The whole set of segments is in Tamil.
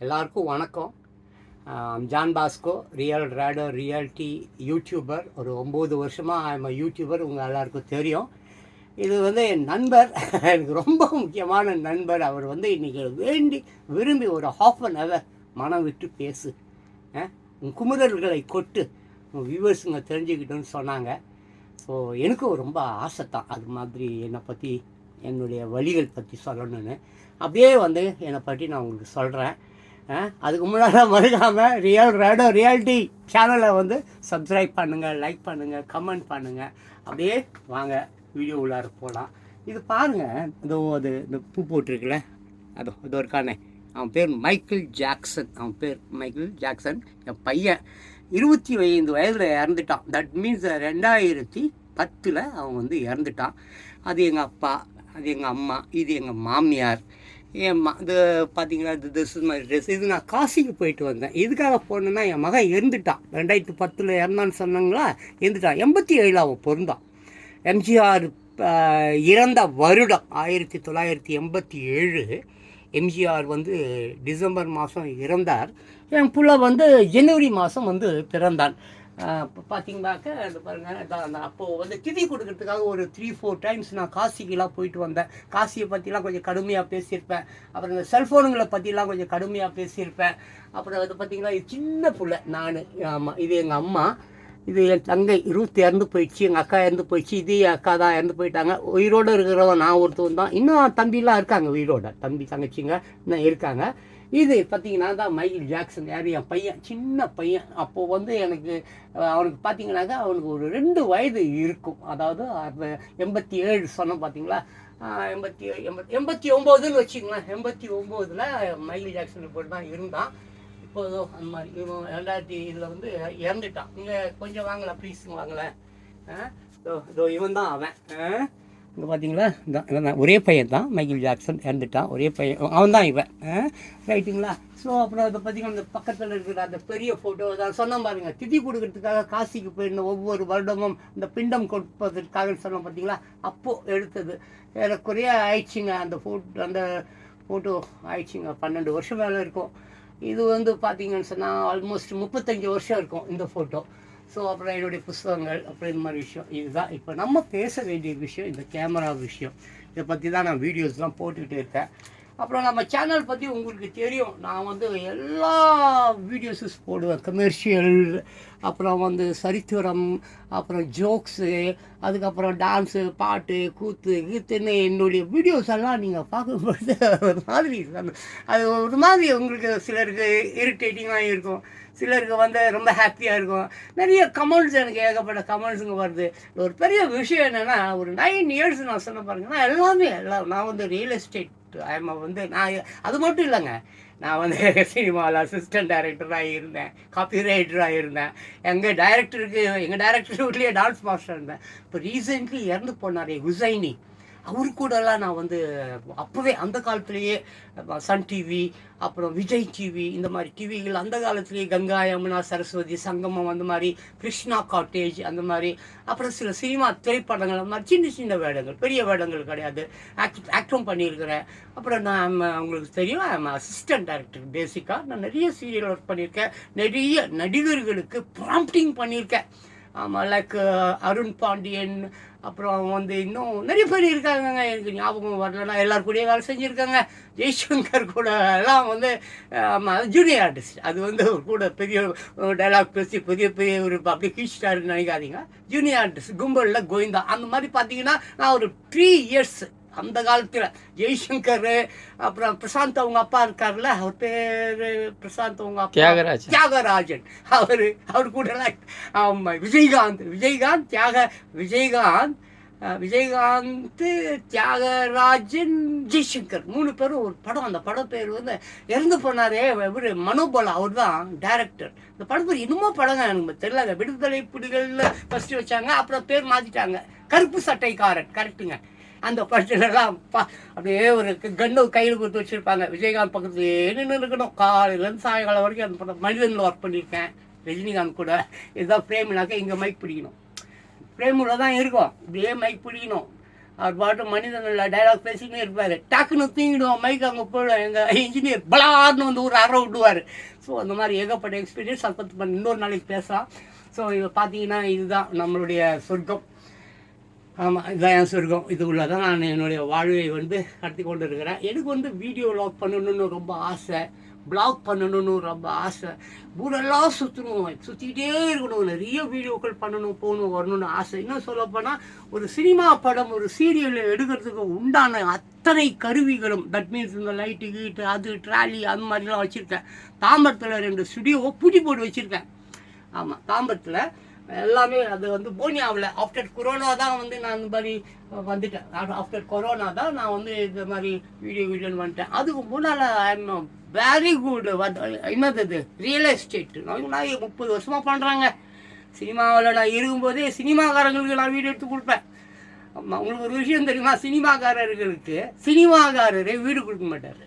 எல்லாருக்கும் வணக்கம். John Bosco, real raider reality YouTuber. ஒரு 9 வருஷமாக ஐம் யூடியூபர், உங்கள் எல்லாருக்கும் தெரியும். இது வந்து என் நண்பர், எனக்கு ரொம்ப முக்கியமான நண்பர். அவர் வந்து இன்றைக்கி விரும்பி ஒரு ½ மனம் விட்டு பேசு, உன் குமுறல்களை கொட்டு, உன் வியூவர்ஸுங்க தெரிஞ்சுக்கிட்டோன்னு சொன்னாங்க. ஸோ எனக்கும் ரொம்ப ஆசை தான் அது மாதிரி என்னை பற்றி, என்னுடைய வழிகள் பற்றி சொல்லணும்னு. அப்படியே வந்து என்னை பற்றி நான் உங்களுக்கு சொல்கிறேன். அதுக்கு முன்னாடி மறக்காமல் ரியல் ரேடர் ரியாலிட்டி சேனலை வந்து சப்ஸ்கிரைப் பண்ணுங்கள், லைக் பண்ணுங்கள், கமெண்ட் பண்ணுங்கள். அப்படியே வாங்க வீடியோ உள்ளார போகலாம். இது பாருங்கள், இந்த பூ போட்டிருக்குல்ல, அது இருக்கானே, அவன் பேர் மைக்கேல் ஜாக்சன். என் பையன் 25 வயதில் இறந்துட்டான். தட் மீன்ஸ் 2010 அவன் வந்து இறந்துட்டான். அது எங்கள் அப்பா, அது எங்கள் அம்மா, இது எங்கள் மாமியார். இது பார்த்தீங்கன்னா ட்ரெஸ் இது நான் காசிக்கு போயிட்டு வந்தேன். எதுக்காக போனேன்னா, என் மகன் இறந்துட்டான். 2010 இறந்தான்னு சொன்னாங்களா, இறந்துட்டான். 87 அவன் பிறந்தான். எம்ஜிஆர் இறந்த வருடம் 1987. எம்ஜிஆர் வந்து டிசம்பர் மாதம் இறந்தார். என் புள்ள வந்து ஜனவரி மாதம் வந்து பிறந்தான். பார்த்தீங்கன்னாக்க அது பாருங்கள், அப்போது வந்து திதி கொடுக்கறதுக்காக ஒரு 3-4 டைம்ஸ் நான் காசிக்கெலாம் போயிட்டு வந்தேன். காசியை பற்றிலாம் கொஞ்சம் கடுமையாக பேசியிருப்பேன். அப்புறம் இந்த செல்ஃபோனுங்களை பற்றிலாம் கொஞ்சம் கடுமையாக பேசியிருப்பேன். அப்புறம் அது பார்த்திங்கன்னா, இது சின்ன பிள்ளை நான். ஆமாம், இது எங்கள் அம்மா, இது என் தங்கை ரூத் இறந்து போயிடுச்சு, எங்கள் அக்கா இறந்து போயிடுச்சு, இது என் அக்கா தான் இறந்து போயிட்டாங்க. உயிரோடு இருக்கிறவன் நான் ஒருத்தவன் தான். இன்னும் தம்பிலாம் இருக்காங்க உயிரோட, தம்பி தங்கச்சிங்க இன்னும் இருக்காங்க. இது பார்த்திங்கன்னா தான் மைக்கேல் ஜாக்சன். யார்? என் பையன், சின்ன பையன். அப்போது வந்து அவனுக்கு பார்த்திங்கனாக்கா அவனுக்கு ஒரு 2 வயது இருக்கும். அதாவது 87 சொன்னோம் பார்த்தீங்களா, 89ன்னு வச்சுக்கலாம். 89ல் மைக்கேல் ஜாக்சன் போட்டு தான் இருந்தான். இப்போதும் அந்த மாதிரி இவன் 2000 வந்து இறந்துட்டான். நீங்கள் கொஞ்சம் வாங்கலை ப்ளீஸுங்க, வாங்கலை. இதோ இவன் தான் அவன். இங்கே பார்த்தீங்களா, இவன் தான், ஒரே பையன் தான். மைக்கேல் ஜாக்சன் இறந்துட்டான், ஒரே பையன், அவன் தான் இவன். ரைட்டுங்களா? ஸோ அப்புறம் அதை பார்த்திங்கன்னா, அந்த பக்கத்தில் இருக்கிற அந்த பெரிய ஃபோட்டோ தான் சொன்ன பாருங்க, திதி கொடுக்கறதுக்காக காசிக்கு போயிருந்த ஒவ்வொரு வருடமும் இந்த பிண்டம் கொடுப்பதற்காக சொன்னோம் பார்த்தீங்களா, அப்போது எடுத்தது. ஏறக்குறைய ஆயிடுச்சுங்க அந்த ஃபோட்டோ ஆயிடுச்சுங்க, 12 வருஷம் மேலே இருக்கும். இது வந்து பார்த்திங்கன்னு சொன்னால் ஆல்மோஸ்ட் 35 வருஷம் இருக்கும் இந்த ஃபோட்டோ. ஸோ அப்புறம் என்னுடைய புஸ்தகங்கள், அப்புறம் இந்த மாதிரி விஷயம். இதுதான் இப்போ நம்ம பேச வேண்டிய விஷயம், இந்த கேமரா விஷயம். இதை பற்றி தான் நான் வீடியோஸ்லாம் போட்டுக்கிட்டு இருக்கேன். அப்புறம் நம்ம சேனல் பற்றி உங்களுக்கு தெரியும், நான் வந்து எல்லா வீடியோஸஸ் போடுவேன். கமர்ஷியல், அப்புறம் வந்து சரித்திரம், அப்புறம் ஜோக்ஸு, அதுக்கப்புறம் டான்ஸு, பாட்டு, கூத்துன்னு என்னுடைய வீடியோஸ் எல்லாம் நீங்கள் பார்க்கும்போது ஒரு மாதிரி அது ஒரு மாதிரி உங்களுக்கு சிலருக்கு இரிட்டேட்டிங்காக இருக்கும், சிலருக்கு வந்து ரொம்ப ஹாப்பியாக இருக்கும். நிறைய கமெண்ட்ஸ், எனக்கு ஏகப்பட்ட கமெண்ட்ஸுங்க வருது. ஒரு பெரிய விஷயம் என்னென்னா, ஒரு 9 இயர்ஸ் நான் சொன்ன பாருங்கன்னா, எல்லாம் நான் வந்து ரியல் எஸ்டேட் வந்து நான் அது மட்டும் இல்லைங்க, நான் வந்து சினிமாவில் அசிஸ்டன்ட் டைரக்டராக இருந்தேன், காப்பி ரைட்டராக இருந்தேன். எங்கள் டைரக்டர் வீட்லேயே டான்ஸ் மாஸ்டர் இருந்தேன். இப்போ ரீசெண்ட்லி இறந்து போனார் ஹுசைனி, அவரு கூடலாம் நான் வந்து அப்போவே அந்த காலத்துலேயே சன் டிவி, அப்புறம் விஜய் டிவி, இந்த மாதிரி டிவிகள் அந்த காலத்துலேயே கங்கா, யமுனா, சரஸ்வதி, சங்கமம், அந்த மாதிரி கிருஷ்ணா காட்டேஜ், அந்த மாதிரி, அப்புறம் சில சினிமா திரைப்படங்கள், அந்த மாதிரி சின்ன சின்ன வேடங்கள், பெரிய வேடங்கள் கிடையாது, ஆக்டும் பண்ணியிருக்கிறேன். அப்புறம் நான் உங்களுக்கு தெரியும், அசிஸ்டன்ட் டைரக்டர். பேசிக்காக நான் நிறைய சீரியல் ஒர்க் பண்ணியிருக்கேன், நிறைய நடிகர்களுக்கு ப்ராம்ப்டிங் பண்ணியிருக்கேன். ஆமாம், லைக் அருண் பாண்டியன், அப்புறம் வந்து இன்னும் நிறைய பேர் இருக்காங்க, எனக்கு ஞாபகம் வரலன்னா. எல்லாருக்கூடயே வேலை செஞ்சுருக்காங்க. ஜெய்சங்கர் கூட எல்லாம் வந்து ஜூனியர் ஆர்டிஸ்ட். அது வந்து கூட பெரிய டைலாக் பேசி பெரிய ஒரு அப்படியே கீழ்ஸ்டாருன்னு நினைக்காதீங்க. ஜூனியர் ஆர்டிஸ்ட் கும்பலில் கோவிந்தா, அந்த மாதிரி பார்த்தீங்கன்னா நான் ஒரு 3 இயர்ஸ் அந்த காலத்தில் ஜெய்சங்கர், அப்புறம் பிரசாந்த் அவங்க அப்பா இருக்கார்ல, அவர் பேர் பிரசாந்த் அவங்க அப்பா தியாகராஜன், அவர் கூட ஆமாம், விஜயகாந்த் தியாகராஜன், ஜெய்சங்கர் 3 பேரும் ஒரு படம். அந்த படம் பேர் வந்து இறந்து போனாரே இவர் மனோபாலா, அவர் தான் டைரக்டர். இந்த படம் பேர் இன்னுமோ படங்க எனக்கு தெரியல. விடுதலை புலிகளில் ஃபஸ்ட்டு வச்சாங்க, அப்புறம் பேர் மாற்றிட்டாங்க. கருப்பு சட்டைக்காரன், கரெக்டுங்க. அந்த படத்துலலாம் அப்படியே ஒரு கண்ணு கையில் கொடுத்து வச்சுருப்பாங்க. விஜயகாந்த் பக்கத்துலேயே நின்று இருக்கணும் காலையிலேருந்து சாயங்காலம் வரைக்கும். அந்த படம் மனிதனில் ஒர்க் பண்ணியிருக்கேன் ரஜினிகாந்த் கூட. இதுதான் ஃப்ரேம்னாக்க இங்கே மைக் பிடிக்கணும், ஃப்ரேமில் தான் இருக்கும், இப்படியே மைக் பிடிக்கணும். அவர் பாட்டு மனிதனில் டைலாக் பேசிக்கிட்டே இருப்பார். டக்குன்னு தூங்கிடுவோம், மைக் அங்கே போயிடும், எங்கள் இன்ஜினியர் பலார்னு வந்து ஒரு அரை விட்டுவார். ஸோ அந்த மாதிரி ஏகப்பட்ட எக்ஸ்பீரியன்ஸ். அதை பற்றி இன்னொரு நாளைக்கு பேசலாம். ஸோ இது பார்த்தீங்கன்னா இதுதான் நம்மளுடைய சொர்க்கம். ஆமாம், இதுதான் என் சொர்க்கம். இதுக்குள்ளே தான் நான் என்னுடைய வாழ்வை வந்து நடத்தி கொண்டு இருக்கிறேன். எனக்கு வந்து வீடியோ வ்ளாக் பண்ணணுன்னு ரொம்ப ஆசை, ப்ளாக் பண்ணணும்னு ரொம்ப ஆசை. ஊரெல்லாம் சுற்றணும், சுற்றிக்கிட்டே இருக்கணும், நிறைய வீடியோக்கள் பண்ணணும், போகணும், வரணும்னு ஆசை. இன்னும் சொல்லப்போனால் ஒரு சினிமா படம், ஒரு சீரியல் எடுக்கிறதுக்கு உண்டான அத்தனை கருவிகளும், தட் மீன்ஸ் இந்த லைட்டு கீட்டு அது ட்ராலி அந்த மாதிரிலாம் வச்சுருக்கேன். தாம்பரத்தில் 2 ஸ்டுடியோவை பூட்டி போட்டு வச்சுருக்கேன். ஆமாம், தாம்பரத்தில் எல்லாமே. அது வந்து போனியாவில் ஆஃப்டர் கொரோனா தான் வந்து நான் இந்த மாதிரி வந்துட்டேன். ஆஃப்டர் கொரோனா தான் நான் வந்து இந்த மாதிரி வீடியோன்னு வந்துட்டேன். அதுக்கு முன்னால் ஐம் வெரி குட். என்னது இது ரியல் எஸ்டேட் நான் 30 வருஷமாக பண்ணுறாங்க. சினிமாவில் நான் இருக்கும்போதே சினிமாக்காரங்களுக்கு நான் வீடு எடுத்து கொடுப்பேன். ஆமாம், உங்களுக்கு ஒரு விஷயம் தெரியுமா? சினிமாக்காரர்களுக்கு சினிமாக்காரரே வீடு கொடுக்க மாட்டார்.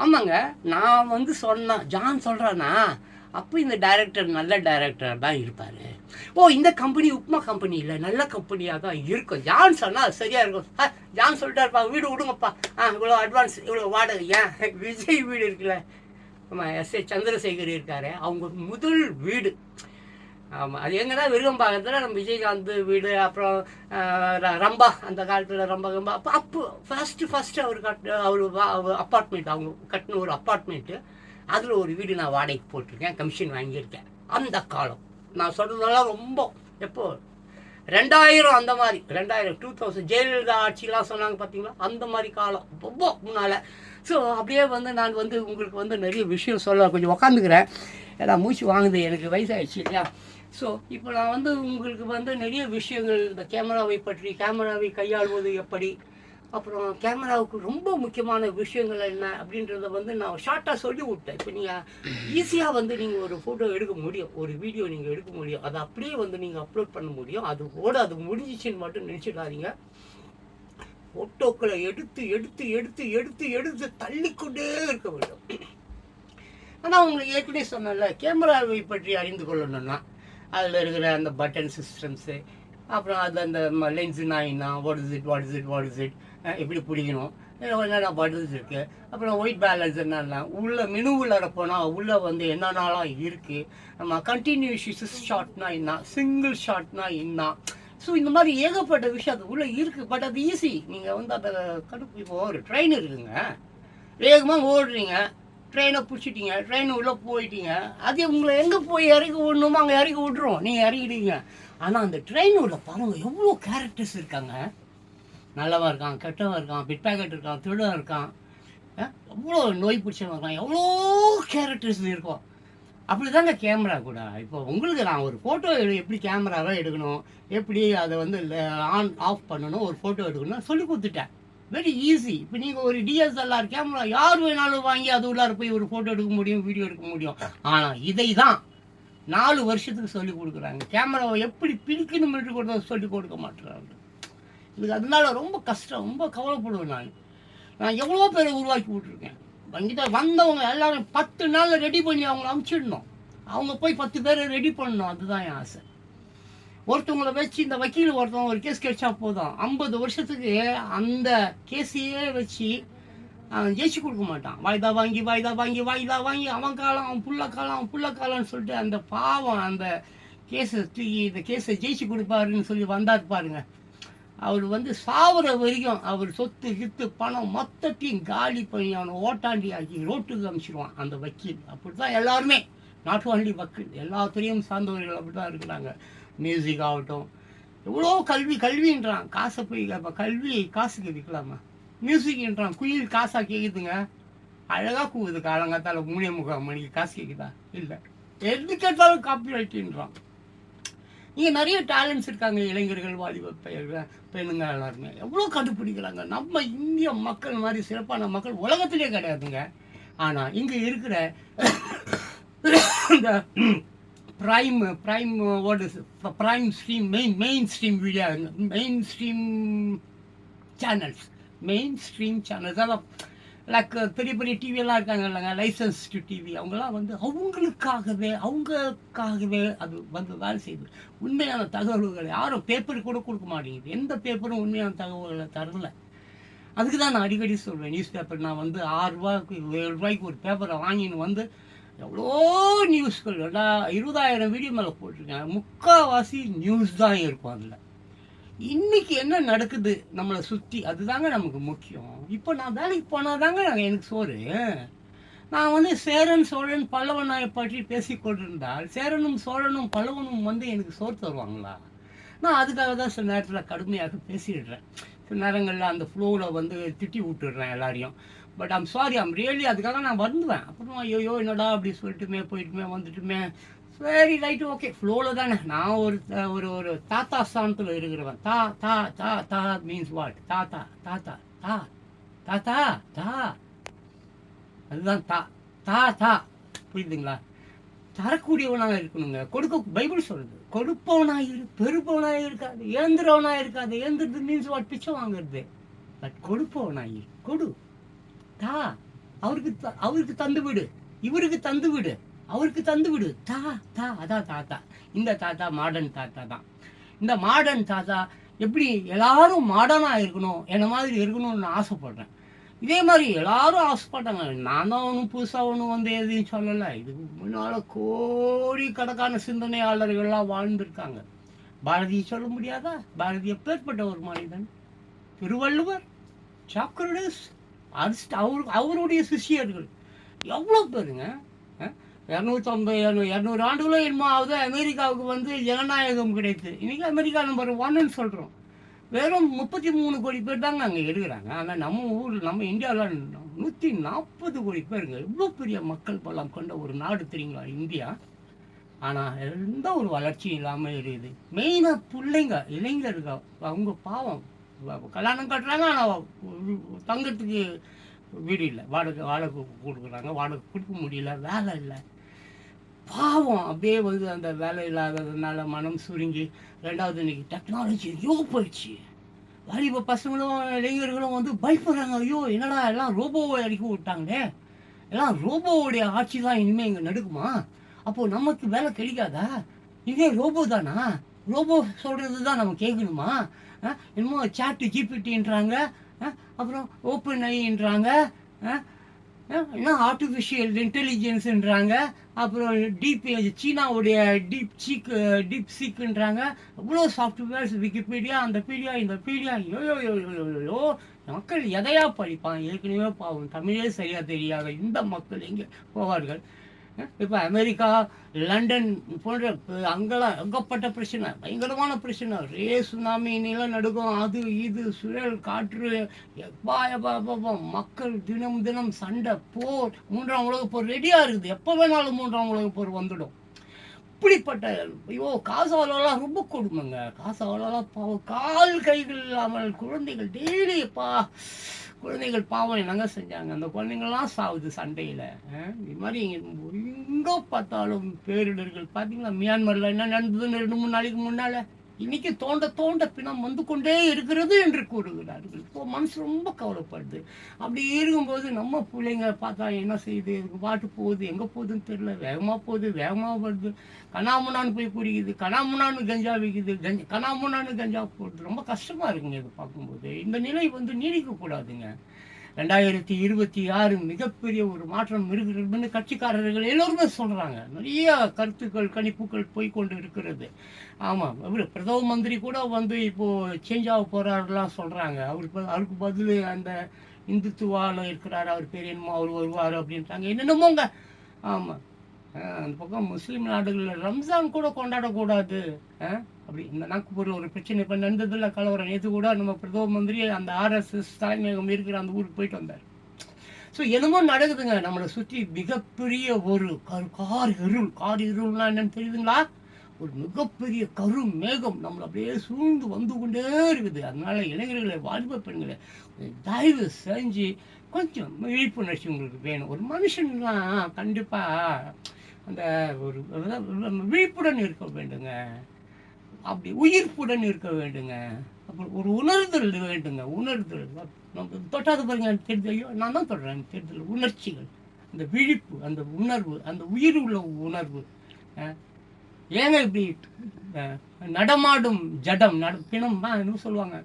ஆமாங்க, நான் வந்து சொன்னேன், ஜான் சொல்கிறானா அப்போ இந்த டைரக்டர் நல்ல டைரக்டர் தான் இருப்பார். ஓ, இந்த கம்பெனி உப்மா கம்பெனி இல்லை, நல்ல கம்பெனியாக தான் இருக்கும். ஜான் சொன்னால் அது சரியாக இருக்கும். ஜான் சொல்லிட்டாருப்பா, வீடு விடுங்கப்பா, இவ்வளோ அட்வான்ஸ், இவ்வளோ வாடகை. ஏன் விஜய் வீடு இருக்குல்ல, ஆமாம், எஸ்.ஏ. சந்திரசேகர் இருக்காரு, அவங்க முதல் வீடு. ஆமாம், அது எங்கன்னா விருகம்பாக்கத்தில் நம்ம விஜயகாந்த் வீடு, அப்புறம் ரம்பா, அந்த காலத்தில் ரம்பா அப்போ ஃபஸ்ட்டு அவர் அப்பார்ட்மெண்ட், அவங்க கட்டின ஒரு அப்பார்ட்மெண்ட்டு, அதில் ஒரு வீடு நான் வாடகைக்கு போட்டிருக்கேன், கமிஷன் வாங்கியிருக்கேன். அந்த காலம் நான் சொல்கிறதெல்லாம் ரொம்ப எப்போ 2000 அந்த மாதிரி 2000 ஜெயலலிதா ஆட்சிலாம் சொன்னாங்க பார்த்தீங்களா, அந்த மாதிரி காலம் ரொம்ப முன்னால். ஸோ அப்படியே வந்து நான் வந்து உங்களுக்கு வந்து நிறைய விஷயம் சொல்ல கொஞ்சம் உக்காந்துக்கிறேன். ஏன்னா மூச்சு வாங்குது, எனக்கு வயசாகிடுச்சு இல்லையா. ஸோ இப்போ நான் வந்து உங்களுக்கு வந்து நிறைய விஷயங்கள், இந்த கேமராவை பற்றி, கேமராவை கையாளுவது எப்படி, அப்புறம் கேமராவுக்கு ரொம்ப முக்கியமான விஷயங்கள் என்ன அப்படின்றத வந்து நான் ஷார்ட்டாக சொல்லி விட்டேன். இப்போ நீங்கள் ஈஸியாக வந்து நீங்கள் ஒரு ஃபோட்டோ எடுக்க முடியும், ஒரு வீடியோ நீங்கள் எடுக்க முடியும், அதை அப்படியே வந்து நீங்கள் அப்லோட் பண்ண முடியும். அது முடிஞ்சிச்சின்னு மட்டும் நினச்சிடாதீங்க. ஃபோட்டோக்களை எடுத்து எடுத்து எடுத்து எடுத்து எடுத்து தள்ளிக்கொண்டே இருக்க வேண்டும். ஆனால் உங்களுக்கு ஏற்கனவே சொன்னல, கேமராவை பற்றி அறிந்து கொள்ளணும்னா அதில் இருக்கிற அந்த பட்டன் சிஸ்டம்ஸு, அப்புறம் அது அந்த லென்ஸுனா என்ன, வாட் இஸ் இட் எப்படி பிடிக்கணும், என்னென்ன பட்டன்ஸ் இருக்குது, அப்புறம் ஒயிட் பேலன்ஸ் என்னென்ன, உள்ள மெனுவில் போனால் உள்ளே வந்து என்னென்னலாம் இருக்குது, நம்ம கண்டினியூஸ் ஷாட்னா என்ன, சிங்கிள் ஷாட்னா என்ன. ஸோ இந்த மாதிரி ஏகப்பட்ட விஷயம் அது உள்ளே இருக்குது. பட் அது ஈஸி. நீங்கள் வந்து அதை இப்போ ஒரு ட்ரெயின் இருக்குங்க, வேகமாக ஓடுறீங்க, ட்ரெயினை பிடிச்சிட்டிங்க, ட்ரெயின் உள்ளே போயிட்டீங்க, அது உங்களை எங்கே போய் இறக்கி விடணுமோ அங்கே இறக்கி விட்ருவோம், நீங்கள் இறக்கிட்டீங்க. ஆனால் அந்த ட்ரெயின் உள்ள பாருங்கள் எவ்வளோ கேரக்டர்ஸ் இருக்காங்க. நல்லவன் இருக்கான், கெட்டவன் இருக்கான், பிட் பேக்கெட் இருக்கான், திருடன் இருக்கான், எவ்வளோ நோய் பிடிச்சவன் இருக்கான், எவ்வளோ கேரக்டர்ஸ் இருக்கும். அப்படி தாங்க கேமரா கூட. இப்போ உங்களுக்கு நான் ஒரு ஃபோட்டோ எப்படி கேமராவை எடுக்கணும், எப்படி அதை வந்து ஆன் ஆஃப் பண்ணணும், ஒரு ஃபோட்டோ எடுக்கணும் சொல்லி கொடுத்துட்டேன். Very easy. இப்போ நீங்கள் ஒரு டிஎஸ்எல்ஆர் கேமரா யார் வேணாலும் வாங்கி அது உள்ளார போய் ஒரு ஃபோட்டோ எடுக்க முடியும், வீடியோ எடுக்க முடியும். ஆனால் இதை தான் 4 வருஷத்துக்கு சொல்லிக் கொடுக்குறாங்க. கேமராவை எப்படி பிரிக்கணும் என்று கூட சொல்லிக் கொடுக்க மாட்டேறாங்க. இதுக்கு அதனால ரொம்ப கஷ்டம், ரொம்ப கவலைப்படுவேன். நான் எவ்வளோ பேரை உருவாக்கி விட்ருக்கேன். என்கிட்ட வந்தவங்க எல்லாரும் 10 நாளில் ரெடி பண்ணி அவங்கள அனுப்பிச்சிடணும். அவங்க போய் 10 பேரை ரெடி பண்ணணும். அதுதான் என் ஆசை. ஒருத்தவங்களை வச்சு, இந்த வக்கீல் ஒருத்தவங்க ஒரு கேஸ் கிடைச்சா போதும், 50 வருஷத்துக்கு அந்த கேஸையே வச்சு அவன் ஜெயிச்சு கொடுக்க மாட்டான். வாய்தா வாங்கி அவன் காலம், அவன் புள்ள காலம்னு சொல்லிட்டு அந்த பாவம் அந்த கேஸை தூக்கி இந்த கேஸை ஜெயிச்சு கொடுப்பாருன்னு சொல்லி வந்தார் பாருங்க. அவர் வந்து சாவர வரைக்கும் அவர் சொத்து கித்து பணம் மொத்தத்தையும் காலி பண்ணி அவனை ஓட்டாண்டி ஆக்கி ரோட்டுக்கு அனுப்பிச்சிடுவான் அந்த வக்கீல். அப்படி தான் எல்லாருமே, நாட் ஒன்லி வக்கீல், எல்லாத்துலேயும் சார்ந்தவர்கள் அப்படி தான் இருக்கிறாங்க. மியூசிக் ஆகட்டும், எவ்வளோ கல்வின்றான், காசை போய் கல்வி காசுக்கு விற்கலாமா? மியூசிக்ன்றான், குயில் காசாக கேட்குதுங்க, அழகாக கூகுது, காலங்காத்தால் 3:45 மணிக்கு காசு கேட்குதா? இல்லை, எது கேட்டாலும் காப்பி ரைட்டுன்றான். இங்கே நிறைய டேலண்ட்ஸ் இருக்காங்க, இளைஞர்கள், வாலிப பெண்ணுங்க எல்லாருமே எவ்வளோ கண்டுபிடிக்கிறாங்க. நம்ம இந்திய மக்கள் மாதிரி சிறப்பான மக்கள் உலகத்திலே கிடையாதுங்க. ஆனால் இங்கே இருக்கிற இந்த prime stream main stream video, main stream channels அதான் லைக் பெரிய பெரிய டிவியெல்லாம் இருக்காங்க இல்லைங்க, லைசன்ஸ்டு டிவி, அவங்கெல்லாம் வந்து அவங்களுக்காகவே அது வந்து வேலை செய்யுது. உண்மையான தகவல்கள் யாரும் பேப்பர் கூட கொடுக்க மாட்டேங்குது. எந்த பேப்பரும் உண்மையான தகவல்களை தரல. அதுக்கு தான் நான் அடிக்கடி சொல்வேன், நியூஸ் பேப்பர் நான் வந்து 6 ரூபாய்க்கு 7 ரூபாய்க்கு ஒரு பேப்பரை வாங்கின்னு வந்து எவ்வளோ நியூஸ்கள் 20,000 வீடியோ மேலே போட்டிருக்கேன். முக்கால்வாசி நியூஸ் தான் இருக்கும் அதில். இன்னைக்கு என்ன நடக்குது நம்மளை சுற்றி, அதுதாங்க நமக்கு முக்கியம். இப்போ நான் வேலைக்கு போனாதாங்க எனக்கு சோறு. நான் வந்து சேரன் சோழன் பல்லவனை பற்றி பேசி கொண்டிருந்தால் சேரனும் சோழனும் பல்லவனும் வந்து எனக்கு சோறு தருவாங்களா? நான் அதுக்காக தான் சில நேரத்தில் கடுமையாக பேசிடுறேன். சில நேரங்களில் அந்த ஃப்ளோவில் வந்து திட்டி விட்டுடுறேன் எல்லாரையும். But I'm sorry, I'm really அதுக்காக நான் வருந்துவேன். அப்புறம் ஐயோ என்னடா அப்படி போயிட்டுமே வந்துட்டுமே. சரி ரைட்டு ஓகே, ஃப்ளோவில் தானே. நான் ஒரு ஒரு தாத்தா ஸ்தானத்தில் இருக்கிறவன். தா தா தா தா மீன்ஸ் வாட்? தாத்தா தாத்தா தா தாத்தா தா, அதுதான் தா தா தா. புரியுதுங்களா? தரக்கூடியவனாக இருக்கணுங்க. பைபிள் சொல்லுது, கொடுப்பவனாக பெருப்பவனாக இருக்காது, ஏந்திரவனாக இருக்காது. ஏந்திரது மீன்ஸ் வாட்? பிச்சை வாங்குறது. பட் கொடுப்பவனாகி கொடு, தா, அவருக்கு தந்து விடு, இவருக்கு தந்து விடு, அவருக்கு தந்து விடு, தா தா. அதான் தாத்தா. இந்த தாத்தா மாடர்ன் தாத்தா தான். இந்த மாடர்ன் தாத்தா எப்படி எல்லாரும் மாடர்னாக இருக்கணும், என்ன மாதிரி இருக்கணும்னு நான் ஆசைப்படுறேன். இதே மாதிரி எல்லாரும் ஆசைப்பட்டாங்க. நான் தான் ஒன்றும் புதுசாக ஒன்றும் வந்து எதையும் சொல்லலை. இதுக்கு முன்னால் கோடிக்கணக்கான சிந்தனையாளர்கள்லாம் வாழ்ந்திருக்காங்க. பாரதியை சொல்ல முடியாதா? பாரதி எப்பேற்பட்ட ஒரு மனிதன். திருவள்ளுவர், சாக்ரட்டிஸ், அவருடைய சிஷியர்கள் எவ்வளோ பேருங்க. 200 ஆண்டுகளோ என்னமோ ஆகுது அமெரிக்காவுக்கு வந்து ஜனநாயகம் கிடைத்து. இன்னைக்கு அமெரிக்கா நம்பர் 1ன்னு சொல்கிறோம். வெறும் 33 கோடி பேர் தாங்க அங்கே இருக்கிறாங்க. ஆனால் நம்ம ஊரில், நம்ம இந்தியாவில் 140 கோடி பேருங்க. எவ்வளோ பெரிய மக்கள் பலம் கொண்ட ஒரு நாடு தெரியுங்களா இந்தியா. ஆனால் எந்த ஒரு வளர்ச்சியும் இல்லாமல் இருக்குது. மெயினாக பிள்ளைங்க, இளைஞர்கள், அவங்க பாவம். கல்யாணம் கட்டுறாங்க, ஆனால் தங்கத்துக்கு வீடு இல்லை, வாடகை கொடுக்குறாங்க, வாடகை கொடுக்க முடியல, வேலை இல்லை. பாவம் அப்படியே வந்து அந்த வேலை இல்லாததுனால மனம் சுருங்கி. ரெண்டாவது இன்னைக்கு டெக்னாலஜி ஐயோ போயிடுச்சு. வாலிப பசங்களும் இளைஞர்களும் வந்து பயப்படுறாங்க. ஐயோ என்னடா எல்லாம் ரோபோவை அடிக்க விட்டாங்களே, எல்லாம் ரோபோவுடைய ஆட்சி தான் இனிமேல் இங்கே நடக்குமா? அப்போது நமக்கு வேலை கிடைக்காதா? இதே ரோபோ தானா? ரோபோ சொல்கிறது தான் நம்ம கேட்கணுமா? என்னமோ சாட் ஜிபிடின்றாங்க, அப்புறம் ஓப்பன் ஐன்றாங்க, என்ன ஆர்டிஃபிஷியல் இன்டெலிஜென்ஸுன்றாங்க, அப்புறம் சீனாவுடைய டீப் சீக்குன்றாங்க. அவ்வளோ சாஃப்ட்வேர்ஸ், விக்கிபீடியா, அந்த பீடியா, இந்த பீடியா. யோயோ மக்கள் எதையா படிப்பான்? ஏற்கனவே பாவம் தமிழே சரியாக தெரியாத இந்த மக்கள் எங்கே போவார்கள்? இப்போ அமெரிக்கா, லண்டன் போன்ற அங்கெல்லாம் ஏகப்பட்ட பிரச்சனை, பயங்கரமான பிரச்சனை. சுனாமி, நிலநடுக்கம், அது இது, சுழல் காற்று, எப்பா மக்கள் தினம் சண்டை, போர், 3ஆம் உலகப் போர் ரெடியாக இருக்குது. எப்போ வேணாலும் 3ஆம் உலகப் போர் வந்துடும். இப்படிப்பட்ட ஐயோ காசாவெல்லாம் ரொம்ப கொடுமைங்க. காசாவெல்லாம் பாவம், கால் கைகள் இல்லாமல் குழந்தைகள் டெய்லிப்பா. குழந்தைகள் பாவம் என்னங்க செஞ்சாங்க? அந்த குழந்தைங்கள்லாம் சாகுது சண்டையில். இது மாதிரி எங்கே பார்த்தாலும் பேரிடர்கள். பார்த்தீங்களா மியான்மரில் என்ன நடந்ததுன்னு 2-3 நாளைக்கு முன்னால். இன்னைக்கு தோண்ட பிணம் வந்து கொண்டே இருக்கிறது என்று கூறுகிறார்கள். இப்போ மனசு ரொம்ப கவலைப்படுது. அப்படி இருக்கும்போது நம்ம பிள்ளைங்க பார்த்தா என்ன செய்யுது? பாட்டு போகுது, எங்கே போகுதுன்னு தெரியல. வேகமாக போகுது, வேகமாக வருது, கனாமுனான்னு போய் குடிக்குது, கனாமுனான்னு கஞ்சா விற்குது, கனாமுனான்னு கஞ்சா போடுது. ரொம்ப கஷ்டமாக இருக்குங்க இது பார்க்கும்போது. இந்த நிலை வந்து நீடிக்கக்கூடாதுங்க. 2026 மிகப்பெரிய ஒரு மாற்றம் இருக்கிறதுன்னு கட்சிக்காரர்கள் எல்லோருமே சொல்கிறாங்க. நிறைய கருத்துக்கள், கணிப்புகள் போய்கொண்டு இருக்கிறது. ஆமாம், பிரதம மந்திரி கூட வந்து இப்போது சேஞ்ச் ஆக போகிறாருலாம் சொல்கிறாங்க. அவருக்கு பதில் அந்த இந்துத்துவாவில் இருக்கிறார், அவர் பேர் என்னமோ, அவர் வருவார் அப்படின்ட்டாங்க. என்னென்னமோங்க. ஆமாம், அந்த பக்கம் முஸ்லீம் நாடுகளில் ரம்ஜான் கூட கொண்டாடக்கூடாது அப்படி. இந்த நாக்பூர் ஒரு பிரச்சனை இப்போ நடந்ததில்ல, கலவரம். நேற்று கூட நம்ம பிரதம மந்திரி அந்த RSS தலைமையகம் இருக்கிற அந்த ஊருக்கு போயிட்டு வந்தார். ஸோ என்னமோ நடக்குதுங்க நம்மளை சுற்றி. மிகப்பெரிய ஒரு கார் இருள்னா என்னன்னு தெரியுதுங்களா? ஒரு மிகப்பெரிய கரும் மேகம் நம்மளை அப்படியே சூழ்ந்து வந்து கொண்டே இருக்குது. அதனால இளைஞர்களை, வாலிப பெண்களை தயவு செஞ்சு கொஞ்சம் விழிப்புணர்ச்சி உங்களுக்கு வேணும். ஒரு மனுஷன்லாம் கண்டிப்பாக அந்த ஒரு விழிப்புடன் இருக்க வேண்டுங்க. அப்படி உயிர்ப்புடன் இருக்க வேண்டுங்க. அப்புறம் ஒரு உணர்தல் வேண்டுங்க. உணர்தல் நம்ம தொட்டாது பாருங்க தெரியுது, ஐயோ நான் தான் தொடுறேன் தெரியுது. உணர்ச்சிகள், அந்த விழிப்பு, அந்த உணர்வு, அந்த உயிர் உள்ள உணர்வு. ஏங்க இப்படி நடமாடும் ஜடம் பிணம் இன்னும் சொல்லுவாங்க,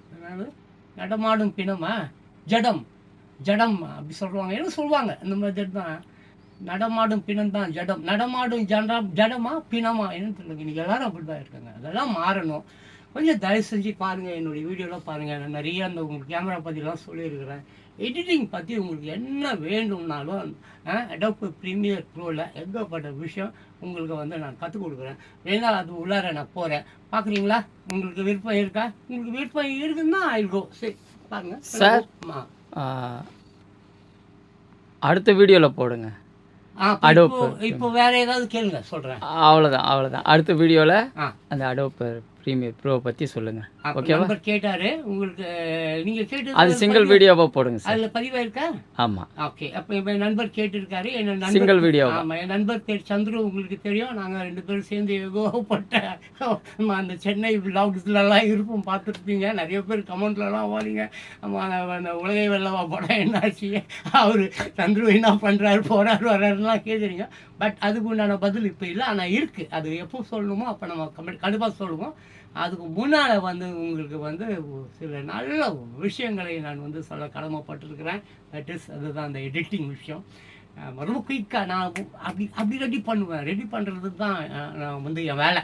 நடமாடும் பிணமா ஜடம் ஜடம் அப்படி சொல்லுவாங்க, என்ன சொல்லுவாங்க இந்த மாதிரி தான். நடமாடும் பிணம் தான் ஜடம், நடமாடும் ஜடமா பிணமா என்னன்னு சொல்லுங்க. இன்னைக்கு எல்லாரும் அப்படி தான் இருக்காங்க. அதெல்லாம் மாறணும். கொஞ்சம் தயவு செஞ்சு பாருங்கள், என்னுடைய வீடியோலாம் பாருங்கள். நான் நிறைய அந்த உங்களுக்கு கேமரா பற்றிலாம் சொல்லியிருக்கிறேன். எடிட்டிங் பற்றி உங்களுக்கு என்ன வேணும்னாலும் அடோப் ப்ரீமியர் ப்ரோவில் ஏகப்பட்ட விஷயம் உங்களுக்கு வந்து நான் கற்றுக் கொடுக்குறேன். ஏன்னா அது உள்ளார நான் போகிறேன், பார்க்குறீங்களா? உங்களுக்கு விருப்பம் இருக்கா? உங்களுக்கு விருப்பம் இருக்குன்னா ஆயில்கோ. சரி பாருங்கள் சார், அடுத்த வீடியோவில் போடுங்க. அடோப் இப்போ வேற ஏதாவது கேளுங்க, சொல்கிறேன். அவ்வளோதான். அடுத்த வீடியோவில் அந்த அடோப் ப்ரீமியர் ப்ரோ பற்றி சொல்லுங்கள். ஓகேவா? நம்பர் கேட்டாரு உங்களுக்கு, நீங்கள் கேட்டு அது சிங்கிள் வீடியோவாக போடுங்க சார். அதில் பதிவாயிருக்கா? ஆமாம். ஓகே. அப்போ என் நண்பர் கேட்டிருக்காரு. என்ன சிங்கிள் வீடியோ. ஆமாம், என் நண்பர் பேர் சந்துரு, உங்களுக்கு தெரியும். நாங்கள் 2 பேரும் சேர்ந்து ஏகோப்பட்ட அந்த சென்னை விளாக்ஸ்லாம் இருப்போம், பார்த்துருப்பீங்க. நிறைய பேர் கமெண்ட்லலாம் வாரிங்க, அந்த உலகை வெள்ளவா படம் என்னாச்சு, அவர் சந்துரு என்ன பண்ணுறாரு போகிறாரு வர்றாருலாம் கேட்குறீங்க. பட் அதுக்கு உண்டான பதில் இப்போ இல்லை, ஆனால் இருக்குது. அது எப்போ சொல்லணுமோ அப்போ நம்ம கண்டிப்பாக சொல்லுவோம். அதுக்கு முன்னால் வந்து உங்களுக்கு வந்து சில நல்ல விஷயங்களை நான் வந்து சொல்ல கடமைப்பட்டிருக்கிறேன். தட் இஸ் அதுதான் அந்த எடிட்டிங் விஷயம். ரொம்ப குயிக்காக நான் அப்படி ரெடி பண்ணுவேன். ரெடி பண்ணுறது தான் நான் வந்து என் வேலை.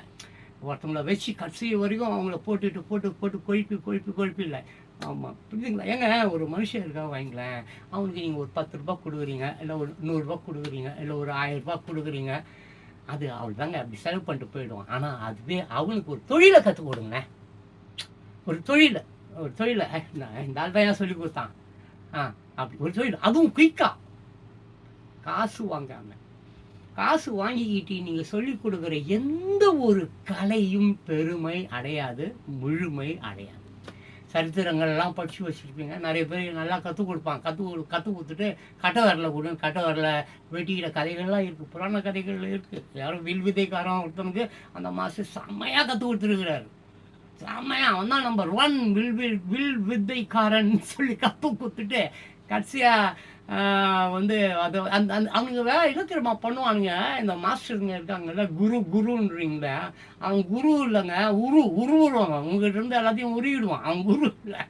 ஒருத்தவங்களை வச்சு கடைசி வரைக்கும் அவங்கள போட்டு கொழுப்பி இல்லை. ஆமாம், புரியுதுங்களா? ஏங்க ஒரு மனுஷன் இருக்கா வாங்கிங்களேன், அவனுக்கு நீங்கள் ஒரு 10 ரூபா கொடுக்குறீங்க, இல்லை ஒரு 100 ரூபா கொடுக்குறீங்க, இல்லை ஒரு 1000 ரூபா கொடுக்குறீங்க. அது அவள் தாங்க அப்படி செலவு பண்ணிட்டு போயிடுவான். ஆனால் அதுவே அவனுக்கு ஒரு தொழிலை கற்றுக் கொடுங்களேன். ஒரு தொழிலை நான் இந்த ஆள் தான் ஏன் சொல்லி கொடுத்தான். அப்படி ஒரு தொழில், அதுவும் குயிக்காக காசு வாங்காமல். காசு வாங்கிக்கிட்டு நீங்கள் சொல்லிக் கொடுக்குற எந்த ஒரு கலையும் பெருமை அடையாது, முழுமை அடையாது. சரித்திரங்கள்லாம் படித்து வச்சுருப்பீங்க. நிறைய பேர் நல்லா கற்றுக் கொடுப்பாங்க. கற்றுக் கொடுத்துட்டு கட்டை வரல வெட்டிக்கிற கதைகள்லாம் இருக்குது, புராண கதைகள் இருக்குது. யாரும் வில் விதைக்காரன் ஒருத்தனுக்கு அந்த மாதம் செம்மையாக கற்றுக் கொடுத்துருக்கிறாரு. செம்மையாக அவன் தான் நம்பர் 1 வில் வித்தைக்காரன் சொல்லி கற்றுக் கொடுத்துட்டு கடைசியாக வந்து அது அந்த அவனுங்க இலக்கிரமா பண்ணுவானுங்க. இந்த மாஸ்டருங்க இருக்காங்கல்ல, குருன்றீங்கள, அவன் குரு இல்லைங்க, உருவாங்க. உங்ககிட்ட இருந்து எல்லாத்தையும் உருவிடுவான். அவன் குரு இல்லை.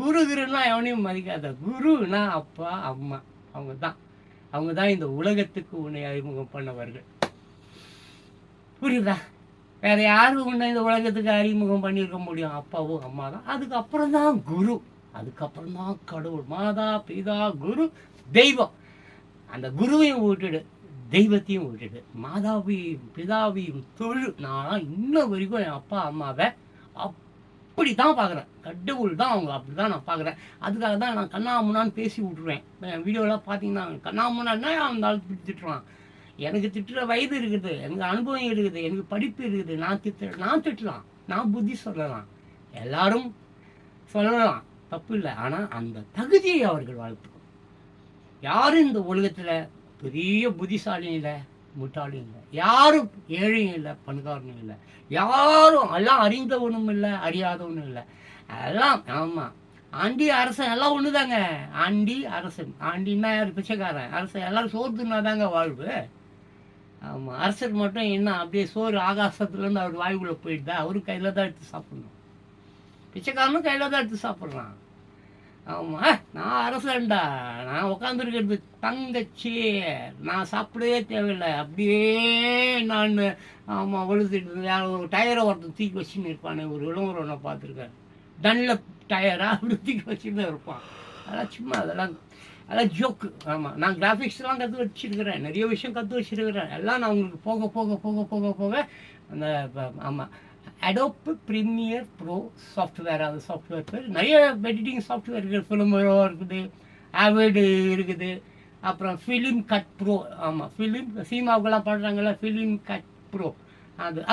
குருன்னா எவனையும் மதிக்காத. குருனா அப்பா அம்மா, அவங்க தான் இந்த உலகத்துக்கு உன்னை அறிமுகம் பண்ணவர்கள். புரியுதா? வேற யாரும் உன்னை இந்த உலகத்துக்கு அறிமுகம் பண்ணியிருக்க முடியும்? அப்பாவும் அம்மா தான். அதுக்கப்புறம் தான் குரு, அதுக்கப்புறம் தான் கடவுள். மாதா பிதா குரு தெய்வம். அந்த குருவையும் விட்டுடு, தெய்வத்தையும் விட்டுடு, மாதாவையும் பிதாவையும் தொழு. நான் இன்ன வரைக்கும் என் அப்பா அம்மாவை அப்படி தான் பார்க்குறேன். கடவுள் தான் அவங்க, அப்படி தான் நான் பார்க்குறேன். அதுக்காக தான் நான் கண்ணா முன்னான்னு பேசி விட்ருவேன். என் வீடியோலாம் பார்த்தீங்கன்னா கண்ணா முன்னான்னா அந்த ஆள் திட்டுறான். எனக்கு திட்டுற வயது இருக்குது, எனக்கு அனுபவம் இருக்குது, எனக்கு படிப்பு இருக்குது. நான் திட்டலாம், நான் புத்தி சொல்லலாம், எல்லாரும் சொல்லலாம், தப்பு இல்லை. ஆனால் அந்த தகுதியை அவர்கள் வளர்த்துக்கணும். யாரும் இந்த உலகத்தில் பெரிய புத்திசாலியும் இல்லை, முட்டாளியும் இல்லை, யாரும் ஏழையும் இல்லை, பணக்காரனும் இல்லை, யாரும் எல்லாம் அறிந்தவனும் இல்லை, அறியாதவனும் இல்லை, எல்லாம். ஆமாம், ஆண்டி அரசன் எல்லாம் ஒன்று தாங்க. ஆண்டி அரசன், ஆண்டின்னா யார்? பிச்சைக்காரன். அரசன் எல்லாரும் சோறு தின்னா தாங்க வாழ்வு. ஆமாம், அரசர் மட்டும் என்ன அப்படியே சோறு ஆகாசத்துலேருந்து அவர் வாயுக்குள்ளே போயிட்டு அவரும் கையில் தான் எடுத்து சாப்பிடணும். பிச்சைக்காரனும் கையில் தான் எடுத்து சாப்பிட்றான். ஆமாம், நான் அரசன்டா, நான் உட்காந்துருக்கிறது தங்கச்சி, நான் சாப்பிடவே தேவையில்லை, அப்படியே நான் ஆமாம் ஒழுத்துட்டு ஒரு டயரை ஒருத்தர் தூக்கி வச்சுன்னு இருப்பானே, ஒரு விளம்பரம் ஒன்றை பார்த்துருக்கேன். டன்லப் டயரா அப்படி தூக்கி வச்சுன்னு இருப்பான். அதெல்லாம் சும்மா அதெல்லாம் ஜோக்கு. ஆமாம், நான் கிராஃபிக்ஸ்லாம் கற்று வச்சுருக்கிறேன், நிறைய விஷயம் கற்று வச்சுருக்கிறேன். எல்லாம் நான் உங்களுக்கு போக போக போக போக போக அந்த ஆமாம் அடோப் ப்ரீமியர் ப்ரோ சாஃப்ட்வேர், அது சாஃப்ட்வேர் பேர். நிறைய எடிட்டிங் சாஃப்ட்வேர் இருக்குது. ஃபிலிமரோ இருக்குது, ஆவிட் இருக்குது, அப்புறம் ஃபிலிம் கட் ப்ரோ. ஆமாம், சினிமாவுக்கெல்லாம் பண்ணுறாங்கல்ல, ஃபிலிம் கட் ப்ரோ,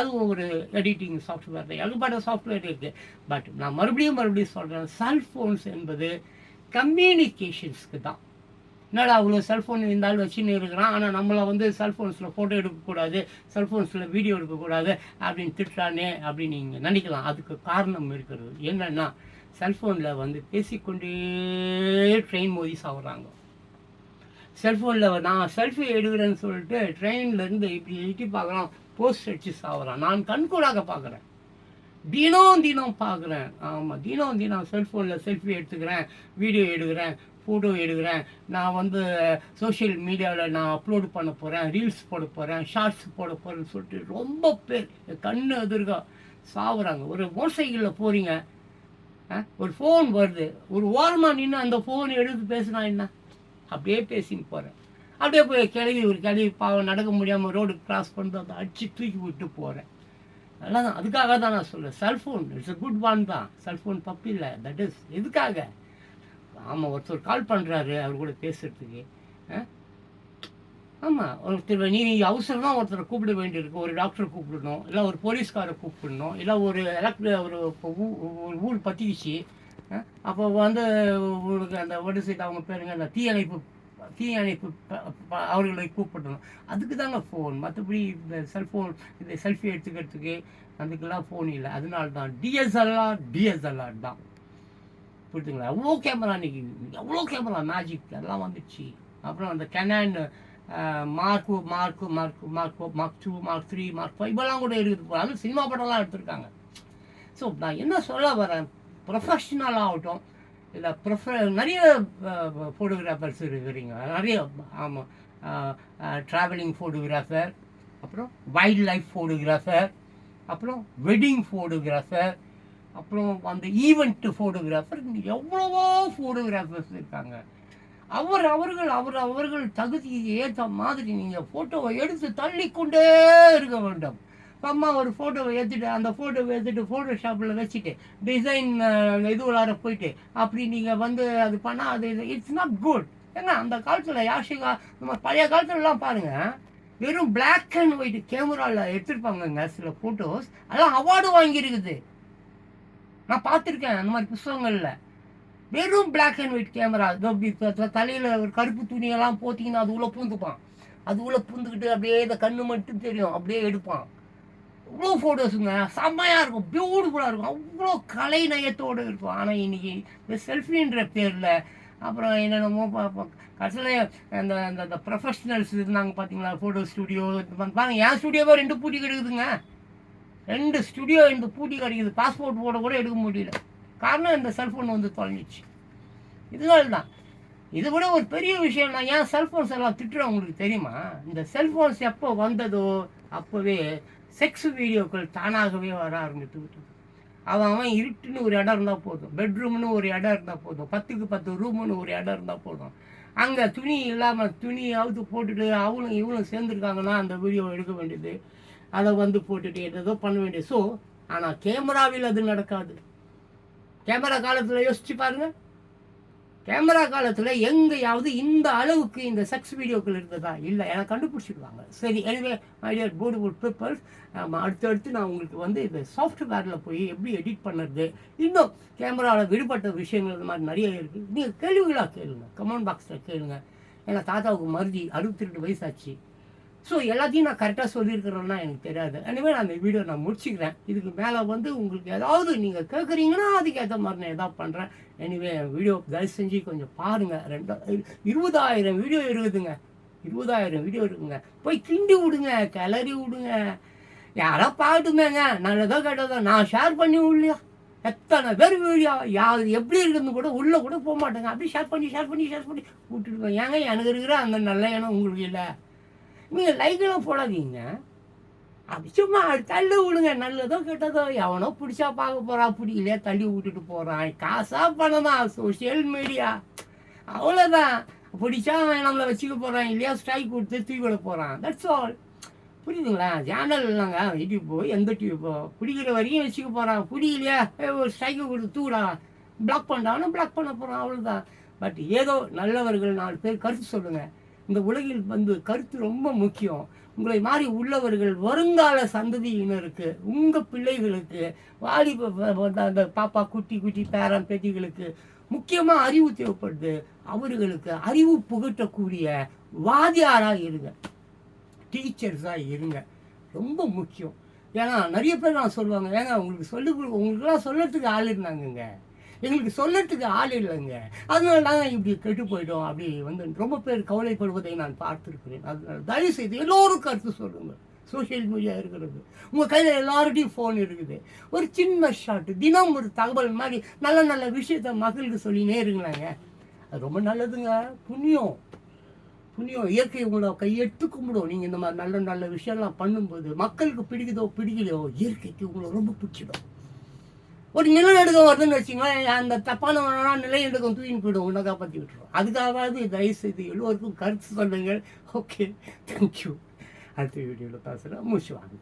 அது ஒரு எடிட்டிங் சாஃப்ட்வேர் தான். ஏகப்பட்ட சாஃப்ட்வேர் இருக்குது. பட் நான் மறுபடியும் சொல்கிறேன், செல்ஃபோன்ஸ் என்பது கம்யூனிகேஷன்ஸ்க்கு தான். என்னடா அவ்வளோ செல்ஃபோன் இருந்தாலும் வச்சுன்னு இருக்கிறான், ஆனால் நம்மளை வந்து செல்ஃபோன்ஸில் ஃபோட்டோ எடுக்கக்கூடாது, செல்ஃபோன்ஸில் வீடியோ எடுக்கக்கூடாது அப்படின்னு திட்டுறானே அப்படின்னு நீங்கள் நினைக்கலாம். அதுக்கு காரணம் இருக்கிறது என்னென்னா, செல்ஃபோனில் வந்து பேசிக்கொண்டே ட்ரெயின் மோதி சாகுறாங்க. செல்ஃபோனில் நான் செல்ஃபி எடுக்கிறேன்னு சொல்லிட்டு ட்ரெயின்லேருந்து இப்படி எட்டி பார்க்குறான், போஸ்ட் அடிச்சு சாகுறான். நான் கண்கூடாக பார்க்குறேன், தினம் பார்க்குறேன். ஆமாம், தினம் செல்ஃபோனில் செல்ஃபி எடுத்துக்கிறேன், வீடியோ எடுக்கிறேன், ஃபோட்டோ எடுக்கிறேன். நான் வந்து சோஷியல் மீடியாவில் நான் அப்லோடு பண்ண போகிறேன், ரீல்ஸ் போட போகிறேன், ஷார்ட்ஸ் போட போகிறேன்னு சொல்லிட்டு ரொம்ப பேர் கண்ணு எதிர்க்க சாகுறாங்க. ஒரு மோட்டர் சைக்கிளில் போகிறீங்க, ஒரு ஃபோன் வருது, ஒரு ஓரமாக நின்று அந்த ஃபோன் எடுத்து பேசுனா என்ன, அப்படியே பேசின்னு போகிறேன். அப்படியே போய் ஒரு கிளவி பாவம் நடக்க முடியாமல் ரோடு கிராஸ் பண்ணிட்டு அதை அடித்து தூக்கி விட்டு போகிறேன். அதெல்லாம் தான், அதுக்காக தான் நான் சொல்கிறேன், cellphone it's a good one தான், செல்ஃபோன் தப்பு இல்லை. தட் இஸ் எதுக்காக? ஆமாம், ஒருத்தர் கால் பண்ணுறாரு அவர் கூட பேசுகிறதுக்கு. ஆமாம், ஒருத்தர் நீ அவசரம் தான் ஒருத்தரை கூப்பிட வேண்டியிருக்கு, ஒரு டாக்டரை கூப்பிடணும், இல்லை ஒரு போலீஸ்காரை கூப்பிடணும், இல்லை ஒரு ஒரு ஊர் பற்றிக்கிச்சு, அப்போ வந்து உங்களுக்கு அந்த வடிசைட்டு அவங்க பேருங்க அந்த தீயணைப்பு அவர்களை கூப்பிடணும். அதுக்கு தாங்க ஃபோன். மற்றபடி இந்த செல்ஃபோன் இந்த செல்ஃபி எடுத்துக்கிறதுக்கு அதுக்கெல்லாம் ஃபோன் இல்லை. அதனால தான் டிஎஸ்எல்ஆர் தான். புரியுதுங்களா? எவ்வளோ கேமரா மேஜிக் எல்லாம் வந்துச்சு. அப்புறம் அந்த கெனான் மார்க் 2, மார்க் 3, மார்க் 5 இதெல்லாம் கூட இருக்குது. போனாலும் சினிமா படம்லாம் எடுத்திருக்காங்க. ஸோ நான் என்ன சொல்ல வரேன், ப்ரொஃபஷ்னல் ஆகட்டும், இல்லை நிறைய ஃபோட்டோகிராஃபர்ஸ் இருக்கிறீங்க, நிறைய. ஆமாம், ட்ராவலிங் ஃபோட்டோகிராஃபர், அப்புறம் வைல்ட் லைஃப் ஃபோட்டோகிராஃபர், அப்புறம் வெட்டிங் ஃபோட்டோகிராஃபர், அப்புறம் அந்த ஈவெண்ட் ஃபோட்டோகிராஃபர், எவ்வளவோ ஃபோட்டோகிராஃபர்ஸ் இருக்காங்க. அவர்கள் தகுதிக்கு ஏற்ற மாதிரி நீங்கள் ஃபோட்டோவை எடுத்து தள்ளிக்கொண்டே இருக்க வேண்டும். அம்மா ஒரு ஃபோட்டோவை எடுத்துட்டு அந்த ஃபோட்டோவை எடுத்துகிட்டு ஃபோட்டோஷாப்பில் வச்சுட்டு டிசைன் இதுவளார போயிட்டு அப்படி நீங்கள் வந்து அது பண்ணால் அது இட்ஸ் நாட் குட். ஏன்னா அந்த காலத்தில் யாஷிகா நம்ம பழைய காலத்துலலாம் பாருங்கள், வெறும் பிளாக் அண்ட் ஒயிட் கேமராவில் எடுத்துருப்பாங்கங்க சில ஃபோட்டோஸ். அதெல்லாம் அவார்டு வாங்கியிருக்குது, நான் பார்த்துருக்கேன் அந்த மாதிரி புத்தகங்களில். வெறும் பிளாக் அண்ட் ஒயிட் கேமரா, தலையில் ஒரு கருப்பு துணியெல்லாம் போட்டிங்கன்னா அது உள்ளே பூந்துப்பான், அது உள்ளே பூந்துக்கிட்டு அப்படியே இந்த கண்ணு மட்டும் தெரியும், அப்படியே எடுப்பான். அவ்வளோ ஃபோட்டோஸுங்க செம்மையாக இருக்கும், பியூட்டிஃபுல்லாக இருக்கும், அவ்வளோ கலை நயத்தோடு இருக்கும். ஆனால் இன்றைக்கி இந்த செல்ஃபின்ற பேரில் அப்புறம் என்னென்னமோ கடைசியில் அந்த ப்ரொஃபஷ்னல்ஸ் இருந்தாங்க பார்த்தீங்களா, ஃபோட்டோ ஸ்டுடியோ பாருங்க. என் ஸ்டுடியோவே 2 பூட்டி கிடைக்குதுங்க, 2 ஸ்டுடியோ 2 பூட்டி கிடைக்குது. பாஸ்போர்ட் ஃபோட்டோ கூட எடுக்க முடியல, காரணம் இந்த செல்ஃபோன் வந்து தொலைஞ்சிச்சு. இதனால தான். இது கூட ஒரு பெரிய விஷயம். நான் ஏன் செல்ஃபோன்ஸ் எல்லாம் திட்டுறேன் உங்களுக்கு தெரியுமா? இந்த செல்ஃபோன்ஸ் எப்போ வந்ததோ அப்போவே செக்ஸ் வீடியோக்கள் தானாகவே வர ஆரம்பித்து விட்டது. அவன் இருட்டுன்னு ஒரு இடம் இருந்தால் போதும், பெட்ரூம்னு ஒரு இடம் இருந்தால் போதும், 10க்கு 10 ரூம்னு ஒரு இடம் இருந்தால் போதும், அங்கே துணி இல்லாமல் துணியாவது போட்டுட்டு அவளும் இவளும் சேர்ந்துருக்காங்கன்னா அந்த வீடியோ எடுக்க வேண்டியது, அதை வந்து போட்டுட்டு ஏதோ பண்ண வேண்டியது. ஸோ ஆனால் கேமராவில் அது நடக்காது. கேமரா காலத்தில் யோசிச்சு பாருங்க, கேமரா காலத்தில் எங்கேயாவது இந்த அளவுக்கு இந்த செக்ஸ் வீடியோக்கள் இருந்ததா? இல்லை, எனக்கு கண்டுபிடிச்சிடுவாங்க. சரி, எனவே மை டியர் பியூட்டிஃபுல் பீப்பிள்ஸ், அடுத்தடுத்து நான் உங்களுக்கு வந்து இந்த சாஃப்ட்வேரில் போய் எப்படி எடிட் பண்ணுறது, இன்னும் கேமராவில் விடுபட்ட விஷயங்கள் இந்த மாதிரி நிறைய இருக்குது. நீங்கள் கேள்விகளாக கேளுங்க, கமெண்ட் பாக்ஸில் கேளுங்க. ஏன்னா தாத்தாவுக்கு மருதி 62 வயசாச்சு. ஸோ எல்லாத்தையும் நான் கரெக்டாக சொல்லியிருக்கிறேன்னா எனக்கு தெரியாது. எனவே நான் அந்த வீடியோ நான் முடிச்சுக்கிறேன். இதுக்கு மேலே வந்து உங்களுக்கு ஏதாவது நீங்கள் கேட்குறீங்கன்னா அதுக்கேற்ற மாதிரி நான் எதாவது பண்ணுறேன். எனிவே வீடியோ தயவு செஞ்சு கொஞ்சம் பாருங்கள். 20,000 வீடியோ இருக்குதுங்க, 20,000 வீடியோ இருக்குங்க. போய் கிண்டி விடுங்க, கிளறி விடுங்க, யாரோ பார்த்துமேங்க. நல்லதோ கேட்டதோ நான் ஷேர் பண்ணி விடலையா? எத்தனை பேர் வீடியோ யார் எப்படி இருக்குதுன்னு கூட உள்ளே கூட போக மாட்டேங்க. அப்படியே ஷேர் பண்ணி விட்டுருக்கோம். ஏங்க எனக்கு இருக்கிற அந்த நல்ல எண்ணம் உங்களுக்கு இல்லை? நீங்கள் லைக்கெல்லாம் போடாதீங்க, அப்படி சும்மா தள்ளி விடுங்க. நல்லதோ கெட்டதோ எவனோ பிடிச்சா பார்க்க போகிறான், பிடிக்கலையா தள்ளி விட்டுட்டு போகிறான். காசாக பணமா சோஷியல் மீடியா, அவ்வளோதான். பிடிச்சா அவன் நம்மளை வச்சுக்க போகிறான், இல்லையா ஸ்ட்ரைக் கொடுத்து தூக்கி விட போகிறான். That's all. புரியுதுங்களா? சேனல் இல்லைங்க, யூடியூப்போ எந்த டியூப்போ பிடிக்கிற வரைக்கும் வச்சுக்க போகிறான், பிடிக்கலையா ஒரு ஸ்ட்ரைக்கை கொடுத்து தூடா பிளாக் பண்ணுறான்னு பிளாக் பண்ண போகிறான், அவ்வளோதான். பட் ஏதோ நல்லவர்கள் 4 பேர் கருத்து சொல்லுங்கள். இந்த உலகில் வந்து கருத்து ரொம்ப முக்கியம். உங்களை மாதிரி உள்ளவர்கள் வருங்கால சந்ததியினருக்கு, உங்கள் பிள்ளைகளுக்கு, வாலிப அந்த பாப்பா குட்டி பேரன் பேத்திகளுக்கு முக்கியமாக அறிவு தேவைப்படுது. அவர்களுக்கு அறிவு புகட்டக்கூடிய வாத்தியாராக இருங்க, டீச்சர்ஸாக இருங்க, ரொம்ப முக்கியம். ஏன்னா நிறைய பேர் நான் சொல்லுவாங்க, ஏங்க உங்களுக்கெல்லாம் சொல்கிறதுக்கு ஆள் இருந்தாங்கங்க, எங்களுக்கு சொல்லறதுக்கு ஆள் இல்லைங்க. அதனால நாங்கள் இப்படி கெட்டு போயிட்டோம். அப்படி வந்து ரொம்ப பேர் கவலைப்படுவதை நான் பார்த்துருக்கிறேன். அதனால தயவுசெய்து எல்லோரும் கருத்து சொல்லுங்கள். சோஷியல் மீடியா இருக்கிறது, உங்கள் கையில் எல்லார்ட்டையும் ஃபோன் இருக்குது. ஒரு சின்ன ஷாட்டு, தினம் ஒரு தகவல் மாதிரி நல்ல நல்ல விஷயத்த மக்களுக்கு சொல்லினே இருங்களாங்க. அது ரொம்ப நல்லதுங்க. புண்ணியம் புண்ணியம். இயற்கை உங்களை கையெடுத்து கும்பிடும். நீங்கள் இந்த மாதிரி நல்ல நல்ல விஷயம்லாம் பண்ணும்போது மக்களுக்கு பிடிக்குதோ பிடிக்கலையோ இயற்கைக்கு உங்களை ரொம்ப பிடிச்சிடும். ஒரு நிலநடுக்கம் வருதுன்னு வச்சுங்களேன், அந்த தப்பான நிலநடுக்கம் தூக்கின்னு போய்டும், உன்னை காப்பாற்றி விட்டுரும். அதுக்காகவாது தயவுசெய்து எல்லோருக்கும் கருத்து சொல்லுங்கள். Okay, thank you. அடுத்த வீடியோவில் பேசுகிறேன். முடிச்சு வாங்க.